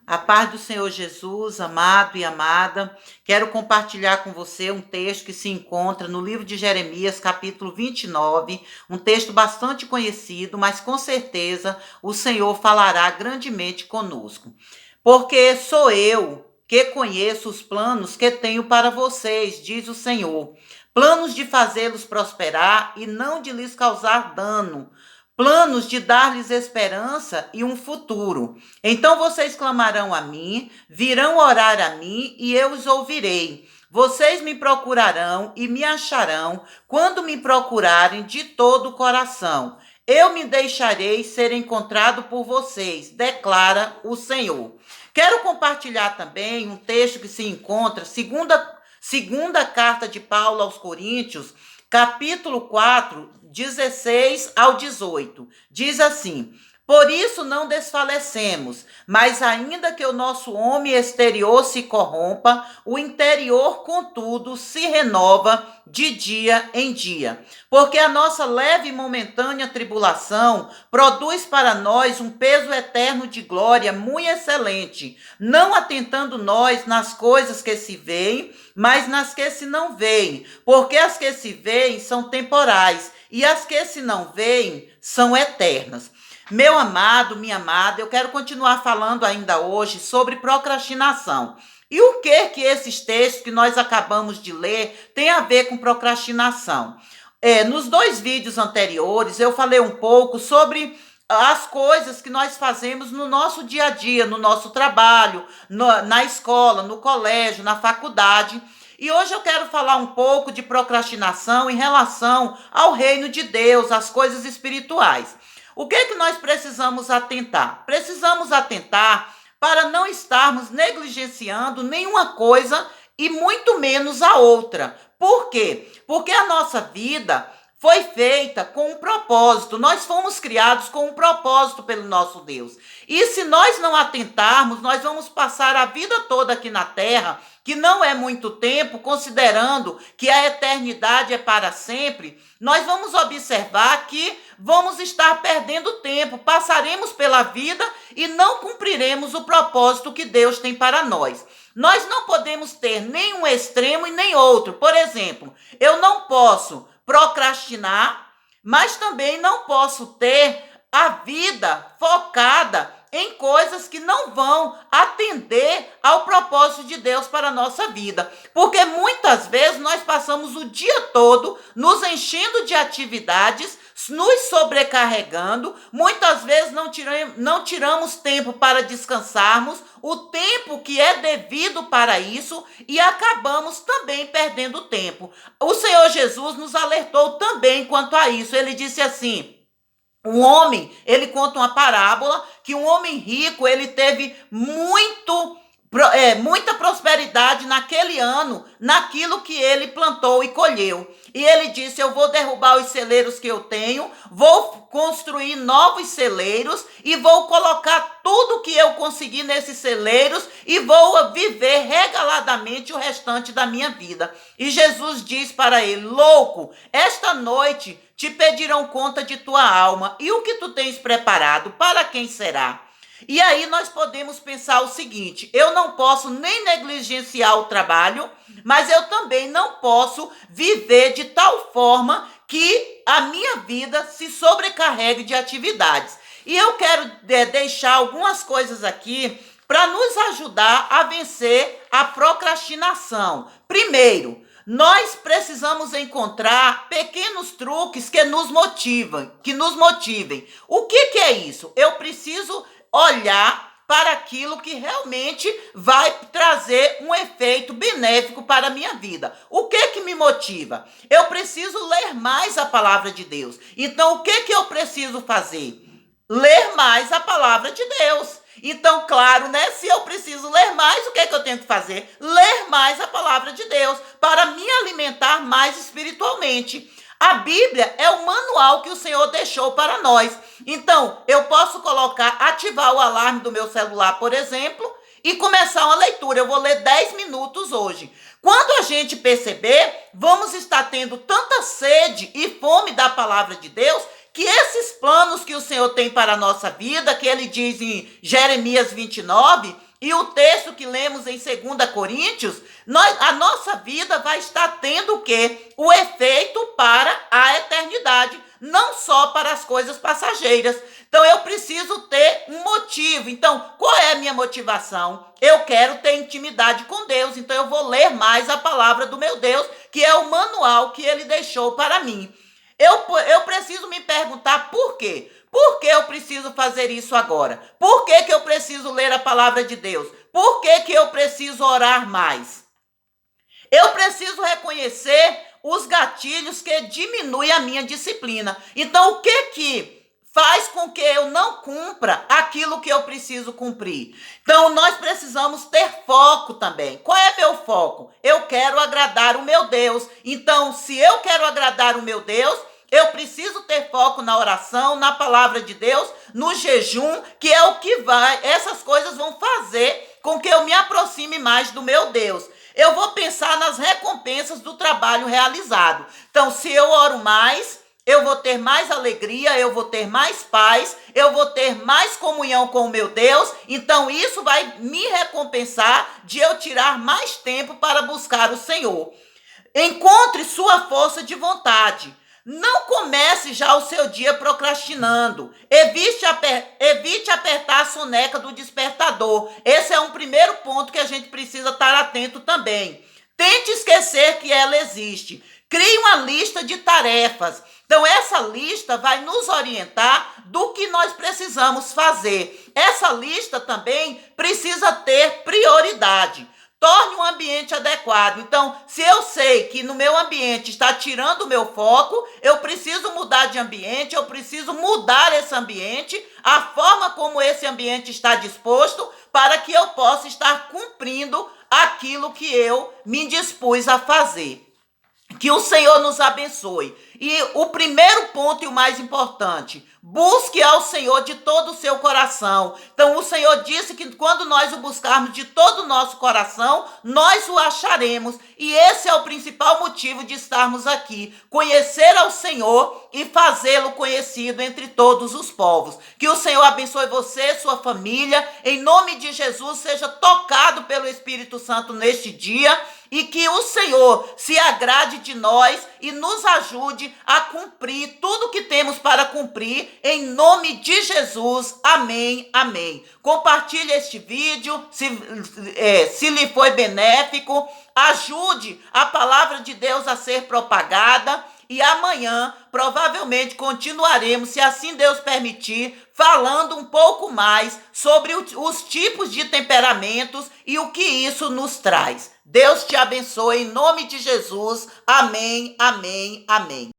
A paz do Senhor Jesus, amado e amada, quero compartilhar com você um texto que se encontra no livro de Jeremias, capítulo 29, um texto bastante conhecido, mas com certeza o Senhor falará grandemente conosco. Porque sou eu que conheço os planos que tenho para vocês, diz o Senhor. Planos de fazê-los prosperar e não de lhes causar dano, planos de dar-lhes esperança e um futuro. Então vocês clamarão a mim, virão orar a mim e eu os ouvirei. Vocês me procurarão e me acharão quando me procurarem de todo o coração. Eu me deixarei ser encontrado por vocês, declara o Senhor. Quero compartilhar também um texto que se encontra, segunda carta de Paulo aos Coríntios, capítulo 4, 16 ao 18. Diz assim: por isso não desfalecemos, mas ainda que o nosso homem exterior se corrompa, o interior, contudo, se renova de dia em dia. Porque a nossa leve e momentânea tribulação produz para nós um peso eterno de glória muito excelente, não atentando nós nas coisas que se veem, mas nas que se não veem, porque as que se veem são temporais e as que se não veem são eternas. Meu amado, minha amada, eu quero continuar falando ainda hoje sobre procrastinação. E o que esses textos que nós acabamos de ler tem a ver com procrastinação? Nos dois vídeos anteriores eu falei um pouco sobre as coisas que nós fazemos no nosso dia a dia, no nosso trabalho, na escola, no colégio, na faculdade. E hoje eu quero falar um pouco de procrastinação em relação ao reino de Deus, às coisas espirituais. O que nós precisamos atentar? Precisamos atentar para não estarmos negligenciando nenhuma coisa e muito menos a outra. Por quê? Porque a nossa vida foi feita com um propósito. Nós fomos criados com um propósito pelo nosso Deus. E se nós não atentarmos, nós vamos passar a vida toda aqui na terra, que não é muito tempo, considerando que a eternidade é para sempre. Nós vamos observar que vamos estar perdendo tempo, passaremos pela vida e não cumpriremos o propósito que Deus tem para nós. Nós não podemos ter nem um extremo e nem outro. Por exemplo, eu não posso procrastinar, mas também não posso ter a vida focada em coisas que não vão atender ao propósito de Deus para a nossa vida. Porque muitas vezes nós passamos o dia todo nos enchendo de atividades, nos sobrecarregando, muitas vezes não tiramos tempo para descansarmos, o tempo que é devido para isso, e acabamos também perdendo tempo. O Senhor Jesus nos alertou também quanto a isso. Ele disse assim: um homem, ele conta uma parábola que um homem rico, ele teve muita prosperidade naquele ano, naquilo que ele plantou e colheu. E ele disse: eu vou derrubar os celeiros que eu tenho, vou construir novos celeiros e vou colocar tudo que eu conseguir nesses celeiros e vou viver regaladamente o restante da minha vida. E Jesus diz para ele: louco, esta noite te pedirão conta de tua alma, e o que tu tens preparado, para quem será? E aí nós podemos pensar o seguinte: eu não posso nem negligenciar o trabalho, mas eu também não posso viver de tal forma que a minha vida se sobrecarregue de atividades. E eu quero deixar algumas coisas aqui para nos ajudar a vencer a procrastinação. Primeiro, nós precisamos encontrar pequenos truques que nos motivem. O que é isso? Eu preciso olhar para aquilo que realmente vai trazer um efeito benéfico para a minha vida. O que me motiva? Eu preciso ler mais a palavra de Deus. Então, o que eu preciso fazer? Ler mais a palavra de Deus. Então, claro, né? Se eu preciso ler mais, o que eu tenho que fazer? Ler mais a palavra de Deus para me alimentar mais espiritualmente. A Bíblia é o manual que o Senhor deixou para nós. Então, eu posso ativar o alarme do meu celular, por exemplo, e começar uma leitura. Eu vou ler 10 minutos hoje. Quando a gente perceber, vamos estar tendo tanta sede e fome da palavra de Deus, que esses planos que o Senhor tem para a nossa vida, que ele diz em Jeremias 29, e o texto que lemos em 2 Coríntios, a nossa vida vai estar tendo o quê? O efeito para a eternidade, não só para as coisas passageiras. Então, eu preciso ter um motivo. Então, qual é a minha motivação? Eu quero ter intimidade com Deus, então eu vou ler mais a palavra do meu Deus, que é o manual que ele deixou para mim. Eu preciso me perguntar por quê? Por que eu preciso fazer isso agora? Por que eu preciso ler a palavra de Deus? Por que eu preciso orar mais? Eu preciso reconhecer os gatilhos que diminuem a minha disciplina. Então, o que faz com que eu não cumpra aquilo que eu preciso cumprir? Então, nós precisamos ter foco também. Qual é meu foco? Eu quero agradar o meu Deus. Então, se eu quero agradar o meu Deus, eu preciso ter foco na oração, na palavra de Deus, no jejum, que é o que essas coisas vão fazer com que eu me aproxime mais do meu Deus. Eu vou pensar nas recompensas do trabalho realizado. Então, se eu oro mais, eu vou ter mais alegria, eu vou ter mais paz, eu vou ter mais comunhão com o meu Deus. Então, isso vai me recompensar de eu tirar mais tempo para buscar o Senhor. Encontre sua força de vontade. Não comece já o seu dia procrastinando. Evite apertar a soneca do despertador. Esse é um primeiro ponto que a gente precisa estar atento também. Tente esquecer que ela existe. Crie uma lista de tarefas. Então, essa lista vai nos orientar do que nós precisamos fazer. Essa lista também precisa ter prioridade. Torne um ambiente adequado. Então, se eu sei que no meu ambiente está tirando o meu foco, eu preciso mudar de ambiente, eu preciso mudar esse ambiente, a forma como esse ambiente está disposto, para que eu possa estar cumprindo aquilo que eu me dispus a fazer. Que o Senhor nos abençoe. E o primeiro ponto e o mais importante, busque ao Senhor de todo o seu coração. Então, o Senhor disse que quando nós o buscarmos de todo o nosso coração, nós o acharemos. E esse é o principal motivo de estarmos aqui. Conhecer ao Senhor e fazê-lo conhecido entre todos os povos. Que o Senhor abençoe você, sua família. Em nome de Jesus, seja tocado pelo Espírito Santo neste dia. E que o Senhor se agrade de nós e nos ajude a cumprir tudo que temos para cumprir, em nome de Jesus. Amém, amém. Compartilhe este vídeo, se lhe foi benéfico, ajude a palavra de Deus a ser propagada. E amanhã, provavelmente, continuaremos, se assim Deus permitir, falando um pouco mais sobre os tipos de temperamentos e o que isso nos traz. Deus te abençoe em nome de Jesus. Amém, amém, amém.